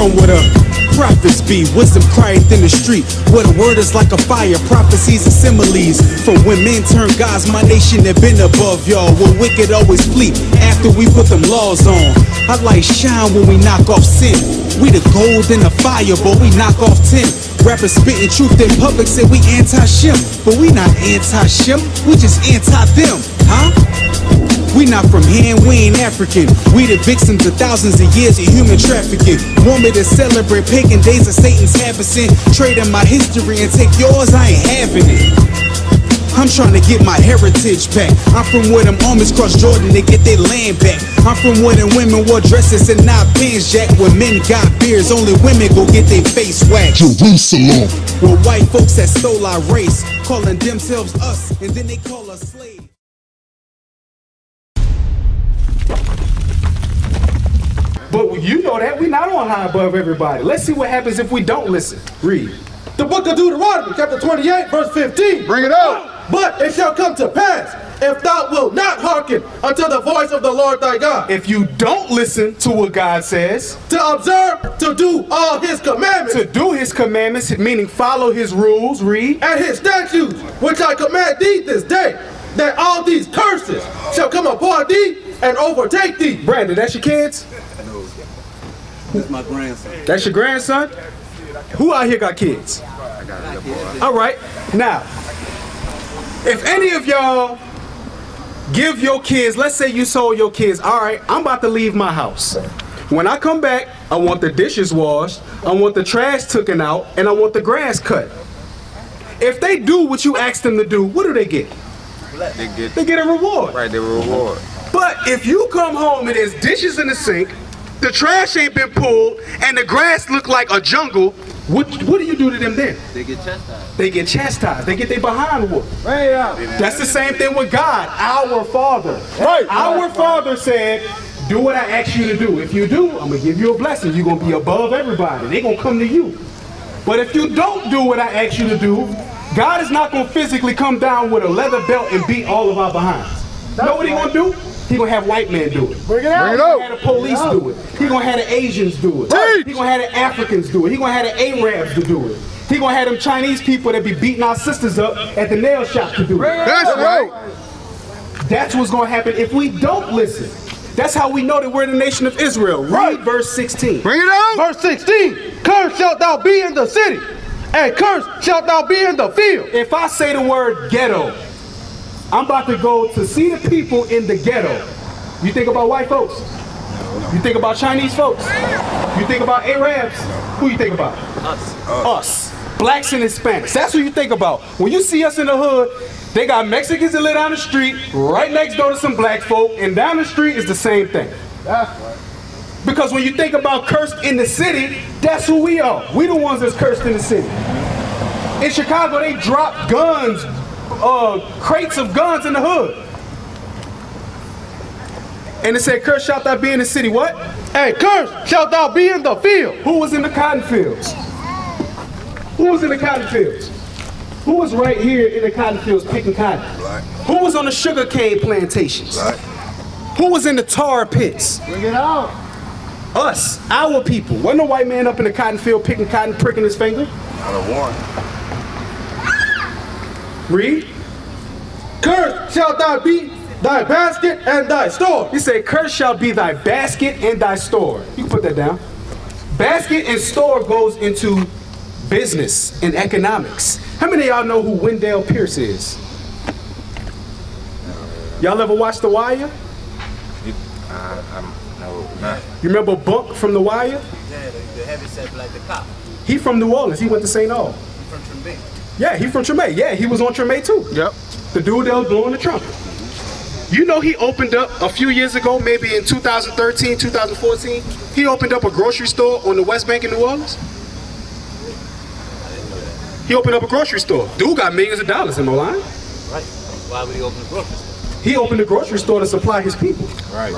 from where the prophets be. Wisdom crieth in the street, where the word is like a fire. Prophecies and similes. From when men turn gods, my nation have been above y'all. Where wicked always flee after we put them laws on. I like shine when we knock off sin. We the gold in the fire, but we knock off 10. Rappers spitting truth in public, say we anti-Shem, but we not anti-Shem, we just anti-them, huh? We not from here and we ain't African. We the victims of thousands of years of human trafficking. Want me to celebrate pagan days of Satan's habits, trading my history and take yours, I ain't having it. I'm trying to get my heritage back. I'm from where them armies cross Jordan to get their land back. I'm from where them women wore dresses and not pants, Jack. When men got beards, only women go get their face waxed. Jerusalem. Where white folks that stole our race, calling themselves us, and then they call us slaves. But you know that we not on high above everybody. Let's see what happens if we don't listen. Read. The book of Deuteronomy, chapter 28, verse 15. Bring it out. But it shall come to pass, if thou wilt not hearken unto the voice of the Lord thy God. If you don't listen to what God says. To observe, to do all his commandments. To do his commandments, meaning follow his rules. Read. And his statutes, which I command thee this day, that all these curses shall come upon thee and overtake thee. Brandon, that's your kids? No, that's my grandson. That's your grandson? Who out here got kids? I got a boy. All right. Now, if any of y'all give your kids, let's say you sold your kids, all right, I'm about to leave my house. When I come back, I want the dishes washed, I want the trash taken out, and I want the grass cut. If they do what you asked them to do, what do they get? They get a reward. Right, they reward. But if you come home and there's dishes in the sink, the trash ain't been pulled, and the grass look like a jungle, what do you do to them then? They get chastised. They get chastised. They get their behind whooped. Right out. That's the same thing with God, our Father. Right. Our Father said, do what I ask you to do. If you do, I'm going to give you a blessing. You're going to be above everybody. They're going to come to you. But if you don't do what I ask you to do, God is not going to physically come down with a leather belt and beat all of our behinds. Know what He's going to do? He gonna have white men do it. Bring it out. He gonna have the police do it. He gonna have the Asians do it. He gonna have the Africans do it. He gonna have the Arabs to do it. He gonna have them Chinese people that be beating our sisters up at the nail shop to do it. That's right. That's what's gonna happen if we don't listen. That's how we know that we're the nation of Israel. Read verse 16. Bring it out. Verse 16. Cursed shalt thou be in the city, and cursed shalt thou be in the field. If I say the word ghetto, I'm about to go to see the people in the ghetto. You think about white folks? You think about Chinese folks? You think about Arabs? Who you think about? Us. Blacks and Hispanics. That's who you think about. When you see us in the hood, they got Mexicans that live down the street, right next door to some black folk, and down the street is the same thing. Because when you think about cursed in the city, that's who we are. We the ones that's cursed in the city. In Chicago, they drop guns, crates of guns in the hood. And it said, cursed shalt thou be in the city. What? And cursed shalt thou be in the field. Who was in the cotton fields? Who was in the cotton fields? Who was right here in the cotton fields picking cotton? Black. Who was on the sugar cane plantations? Black. Who was in the tar pits? Bring it out. Us, our people. Wasn't no white man up in the cotton field picking cotton, pricking his finger? Not a warrant. Read. Cursed shalt thou be thy basket and thy store. He said, cursed shall be thy basket and thy store. You can put that down. Basket and store goes into business and economics. How many of y'all know who Wendell Pierce is? Y'all ever watch The Wire? No. You remember Bunk from The Wire? Yeah, the heavy set like the cop. He from New Orleans. He went to St. Aug. From Tremay. Yeah, he from Tremay. Yeah, he was on Tremay too. Yep. The dude that was blowing the trumpet. You know he opened up a few years ago, maybe in 2013, 2014, he opened up a grocery store on the West Bank in New Orleans. He opened up a grocery store. Dude got millions of dollars in the line. Right. Why would he open a grocery store? He opened a grocery store to supply his people. Right.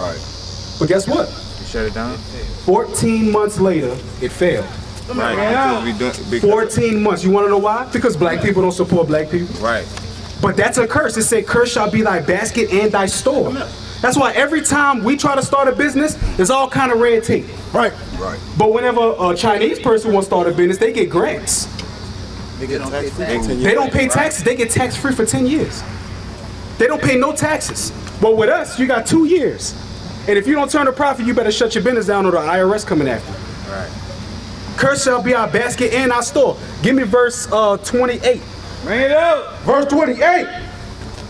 But guess what? You shut it down? 14 months later, it failed. Right. 14 months. You want to know why? Because black people don't support black people. Right. But that's a curse. It said, cursed shall be thy basket and thy store. That's why every time we try to start a business, there's all kind of red tape. Right. But whenever a Chinese person wants to start a business, they get grants. They get tax-free. They don't pay taxes. They get tax-free for 10 years. They don't pay no taxes. But with us, you got 2 years. And if you don't turn a profit, you better shut your business down or the IRS coming after you. Right. Cursed shall be our basket and our store. Give me verse 28. Bring it out. Verse 28.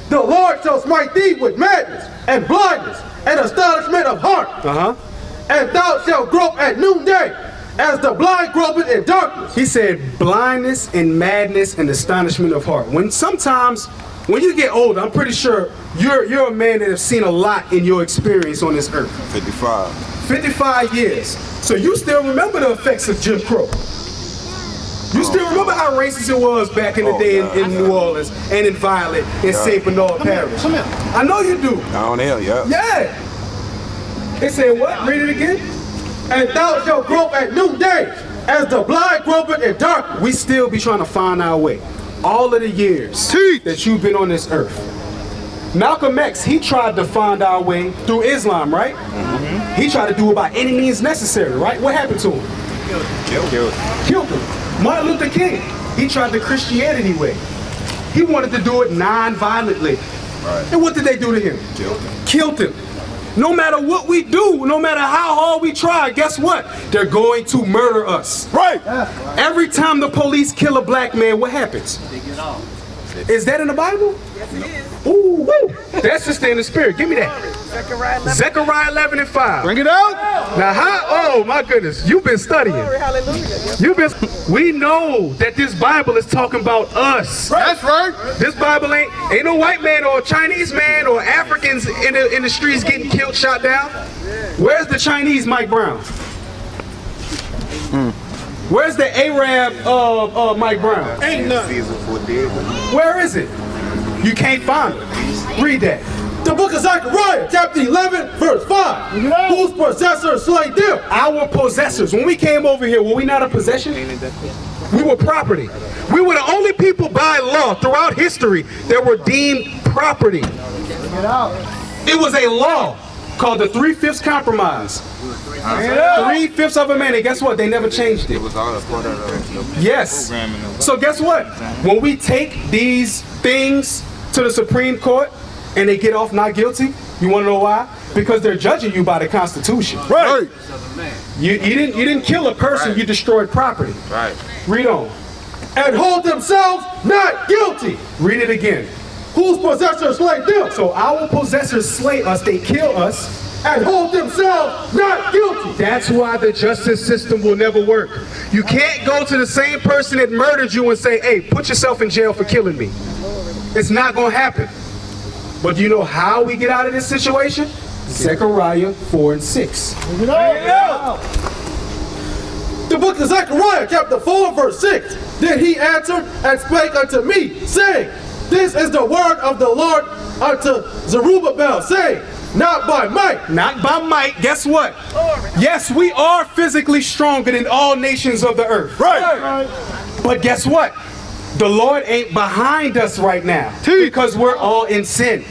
The Lord shall smite thee with madness and blindness and astonishment of heart. And thou shalt grope at noonday, as the blind gropeth in darkness. He said blindness and madness and astonishment of heart. Sometimes when you get older, I'm pretty sure you're a man that has seen a lot in your experience on this earth. 55 years. So you still remember the effects of Jim Crow. You still remember how racist it was back in the day in New Orleans and in Violet and St. Bernard Parish. I know you do. Down there, yeah. Yeah. It said what? Read it again. And thou shalt grope at noonday, as the blind gropeth in darkness. We still be trying to find our way. All of the years that you've been on this earth. Malcolm X, he tried to find our way through Islam, right? He tried to do it by any means necessary, right? What happened to him? Killed him. Martin Luther King, he tried the Christianity way. He wanted to do it non-violently. And what did they do to him? Killed him. No matter what we do, no matter how hard we try, guess what? They're going to murder us. Right. Every time the police kill a black man, what happens? They get off. Is that in the Bible? Yes, it is. Ooh, woo. That's just in the spirit. Give me that. Zechariah 11. Zechariah 11:5. Bring it out. Now, oh my goodness, you've been studying. Glory, hallelujah. We know that this Bible is talking about us. That's right. This Bible ain't no white man or Chinese man or Africans in the streets getting killed, shot down. Where's the Chinese Mike Brown? Where's the Arab Mike Brown? Ain't none. Where is it? You can't find it. Read that. The book of Zechariah, chapter 11, verse 5. Whose possessors slay them? Our possessors. When we came over here, were we not a possession? We were property. We were the only people by law throughout history that were deemed property. It was a law called the 3/5 Compromise. 3/5 of a man, and guess what? They never changed it. It was all a part of the Yes. programming. So guess what? When we take these things to the Supreme Court and they get off not guilty, you want to know why? Because they're judging you by the Constitution. Right. You didn't kill a person, you destroyed property. Right. Read on. And hold themselves not guilty. Read it again. Whose possessors slay them? So our possessors slay us, they kill us, And hold themselves not guilty. That's why the justice system will never work. You can't go to the same person that murdered you and say, hey, put yourself in jail for killing me. It's not going to happen. But do you know how we get out of this situation? Zechariah 4 and 6. The book of Zechariah, chapter 4, verse 6. Then he answered and spake unto me, saying, this is the word of the Lord unto Zerubbabel, saying, not by might. Not by might. Guess what? Yes, we are physically stronger than all nations of the earth. Right. But guess what? The Lord ain't behind us right now because we're all in sin.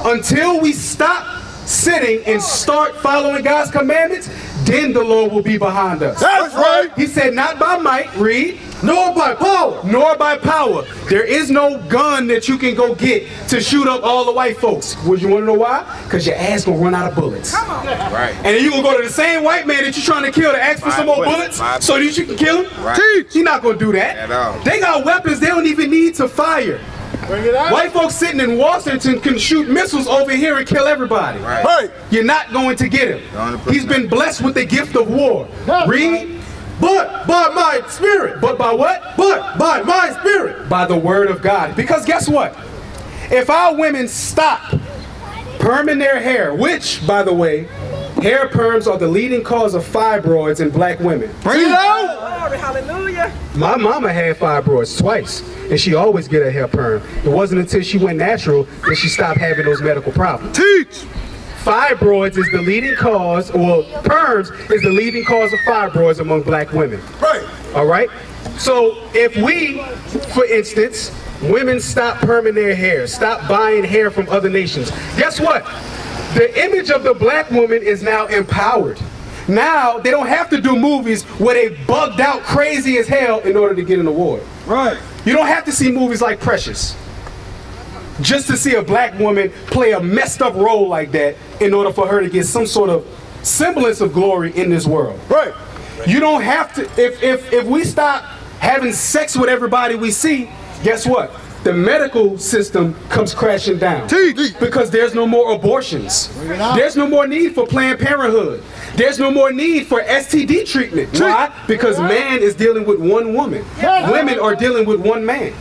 Until we stop sinning and start following God's commandments, then the Lord will be behind us. That's right. He said, not by might, read, nor by power. nor by power. There is no gun that you can go get to shoot up all the white folks. Would you want to know why? Because your ass gonna run out of bullets. Right. And then you gonna go to the same white man that you're trying to kill to ask for some more bullets so that you can kill him? Right. He's not gonna do that. At all. They got weapons they don't even need to fire. Bring it out. White folks sitting in Washington can shoot missiles over here and kill everybody. Right. You're not going to get him. He's been blessed with the gift of war. Read. But by my spirit. But by what? But by my spirit. By the word of God. Because guess what? If our women stop perming their hair, which, by the way, hair perms are the leading cause of fibroids in black women. Bring it out. Glory, hallelujah. My mama had fibroids twice, and she always get her hair perm. It wasn't until she went natural that she stopped having those medical problems. Teach. Fibroids is the leading cause, well, perms is the leading cause of fibroids among black women. Right. All right? So if we, for instance, women stop perming their hair, stop buying hair from other nations, guess what? The image of the black woman is now empowered. Now they don't have to do movies where they bugged out crazy as hell in order to get an award. Right. You don't have to see movies like Precious just to see a black woman play a messed up role like that in order for her to get some sort of semblance of glory in this world. Right. You don't have to, if we stop having sex with everybody we see, guess what? The medical system comes crashing down. Because there's no more abortions. There's no more need for Planned Parenthood. There's no more need for STD treatment. Why? Because man is dealing with one woman. Women are dealing with one man.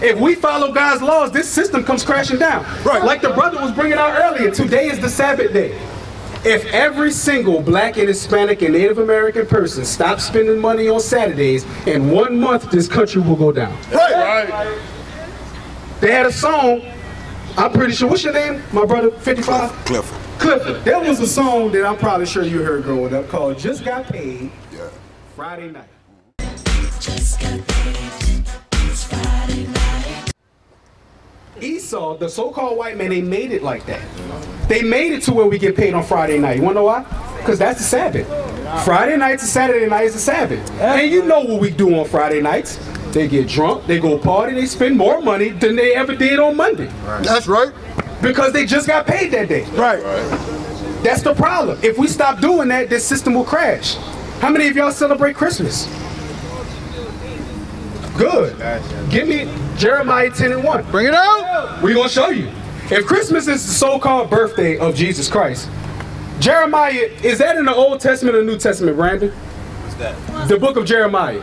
If we follow God's laws, this system comes crashing down. Right. Like the brother was bringing out earlier, today is the Sabbath day. If every single black and Hispanic and Native American person stops spending money on Saturdays, in 1 month this country will go down. Right. They had a song, I'm pretty sure, what's your name, my brother, 55? Clifford. There was a song that I'm probably sure you heard growing up called Just Got Paid Friday Night. Just got paid. It's Friday night. Esau, the so-called white man, they made it like that. They made it to where we get paid on Friday night. You wanna know why? Because that's the Sabbath. Friday night to Saturday night is the Sabbath. And you know what we do on Friday nights. They get drunk, they go party, they spend more money than they ever did on Monday. That's right. Because they just got paid that day. Right. That's the problem. If we stop doing that, this system will crash. How many of y'all celebrate Christmas? Good. Give me Jeremiah 10:1. Bring it out. We're going to show you. If Christmas is the so-called birthday of Jesus Christ, Jeremiah, is that in the Old Testament or New Testament, Brandon? What's that? The book of Jeremiah.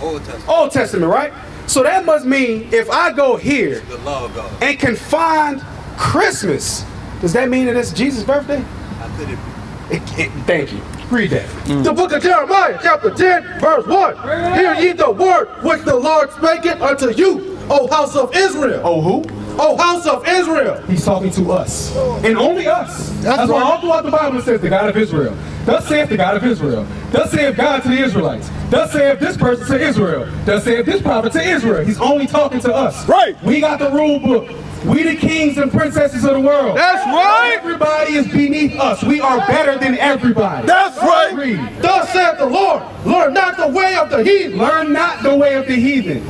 Old Testament. Old Testament, right? So that must mean if I go here The law of God. and can find Christmas, does that mean that it's Jesus' birthday? How could it be? Thank you. Read that. The book of Jeremiah, chapter 10, verse 1. Hear ye the word which the Lord spaketh unto you, O house of Israel. Oh, who? O house of Israel. He's talking to us. And only us. That's why right. all throughout the Bible it says the God of Israel. Thus saith the God of Israel. Thus saith God to the Israelites. Thus saith this person to Israel. Thus saith this prophet to Israel. He's only talking to us. Right. We got the rule book. We the kings and princesses of the world. That's right. Everybody is beneath us. We are better than everybody. That's right. Read. Thus saith the Lord, learn not the way of the heathen. Learn not the way of the heathen,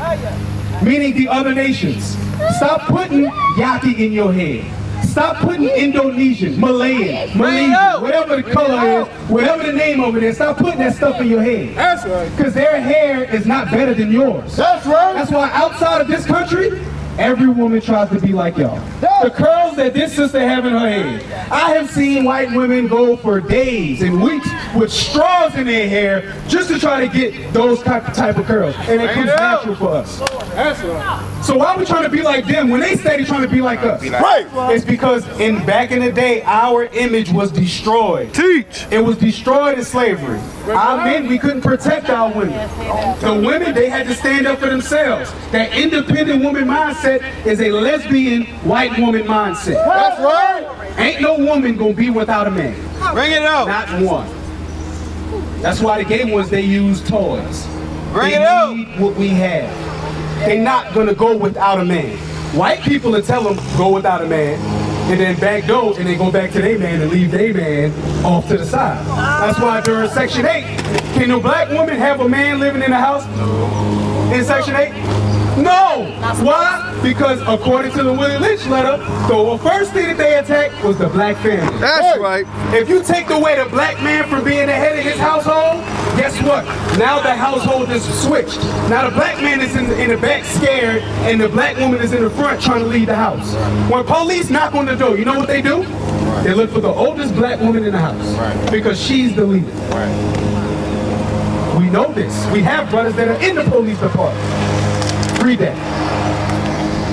meaning the other nations. Stop putting Yaki in your head. Stop putting Indonesian, Malayan, Malaysian, whatever the color is, whatever the name over there, stop putting that stuff in your head. That's right. Because their hair is not better than yours. That's right. That's why outside of this country, every woman tries to be like y'all. The curls that this sister have in her head. I have seen white women go for days and weeks with straws in their hair just to try to get those type of curls. And it comes natural for us. That's right. So why are we trying to be like them when they steady trying to be like us? Right. It's because back in the day, our image was destroyed. Teach. It was destroyed in slavery. Our men, we couldn't protect our women. The women, they had to stand up for themselves. That independent woman mindset is a lesbian white woman mindset. That's right. Ain't no woman gonna be without a man. Bring it out. Not one. That's why the gay ones, they use toys. Bring They it out. need what we have. They're not gonna go without a man. White people will tell them go without a man, and then backdoor and they go back to their man and leave their man off to the side. That's why during Section 8, can a black woman have a man living in the house in Section 8? No! Why? Because according to the Willie Lynch letter, the first thing that they attacked was the black family. That's right. If you take away the black man from being the head of his household, guess what? Now the household is switched. Now the black man is in the back scared, and the black woman is in the front trying to leave the house. When police knock on the door, you know what they do? They look for the oldest black woman in the house because she's the leader. We know this. We have brothers that are in the police department. Read that.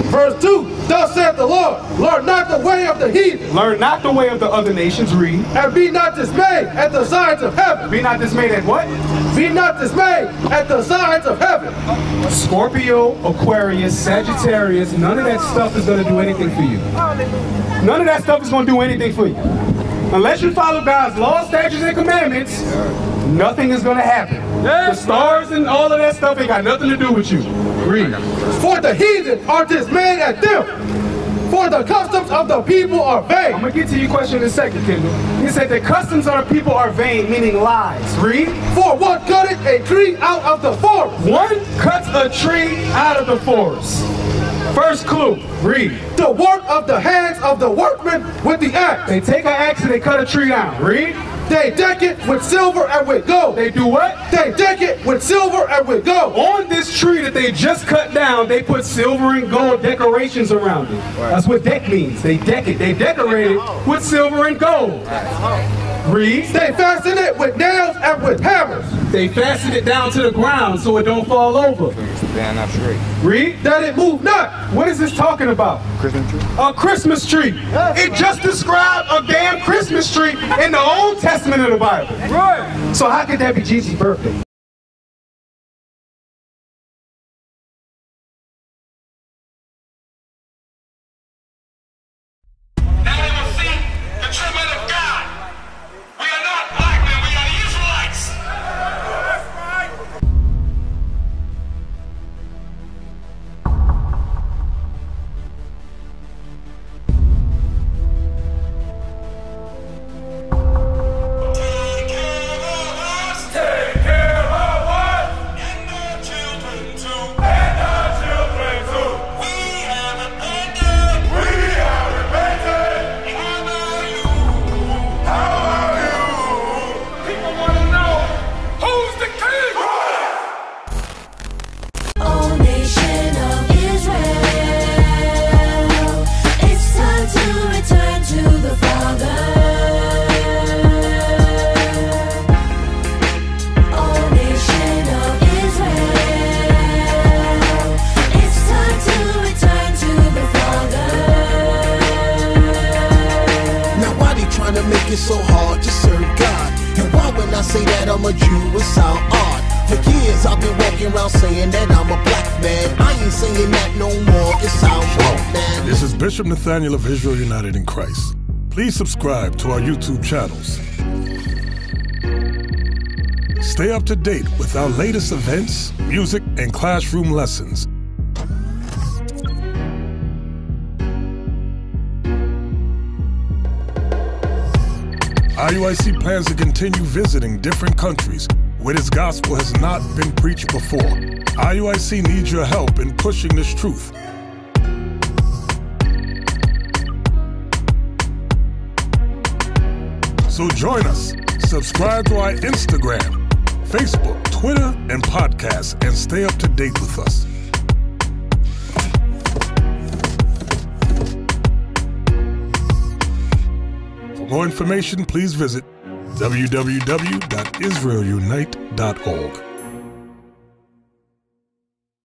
Verse 2, thus saith the Lord, learn not the way of the heathen. Learn not the way of the other nations. Read. And be not dismayed at the signs of heaven. Be not dismayed at what? Be not dismayed at the signs of heaven. Scorpio, Aquarius, Sagittarius, none of that stuff is going to do anything for you. None of that stuff is going to do anything for you. Unless you follow God's laws, statutes, and commandments, nothing is going to happen. The stars and all of that stuff ain't got nothing to do with you. Read. For the heathen are dismayed at them. For the customs of the people are I'm vain. gonna get to your question in a second, Kendall. He said the customs of the people are vain, meaning lies. Read. For one cutteth a tree out of the forest. One cuts a tree out of the forest. First clue. Read. The work of the hands of the workmen with the axe. They take an axe and they cut a tree down. Read. They deck it with silver and with gold. They do what? They deck it with silver and with gold. On this tree that they just cut down, they put silver and gold decorations around it. That's what deck means. They deck it. They decorate it with silver and gold. Read. They fasten it with nails and with hammers. They fasten it down to the ground so it don't fall over. Stand up straight. Read. That it move not. What is this talking about? Christmas tree. A Christmas tree. It just described a damn Christmas tree in the Old Testament of the Bible. Right. So how could that be Jesus' birthday? Now they will see the true men of God. We are not black men, we are the Israelites. That's right. Take care of us. Take care of us. And our children too. And our children too. We have repented. We have repented. How about you? How about you? People want to know who's the king. Oh, nation of Israel, it's time to return to the Father. Oh, nation of Israel, it's time to return to the Father. Now why they trying to make it so hard to serve God? And why when I say that I'm a Jew, it sound odd? For years I've been walking around saying that I'm a black man. I ain't saying that no more, it sound wrong, man. This is Bishop Nathaniel of Israel United in Christ. Please subscribe to our YouTube channels. Stay up to date with our latest events, music, and classroom lessons. IUIC plans to continue visiting different countries where this gospel has not been preached before. IUIC needs your help in pushing this truth. So join us. Subscribe to our Instagram, Facebook, Twitter, and podcast, and stay up to date with us. For more information, please visit www.israelunite.org.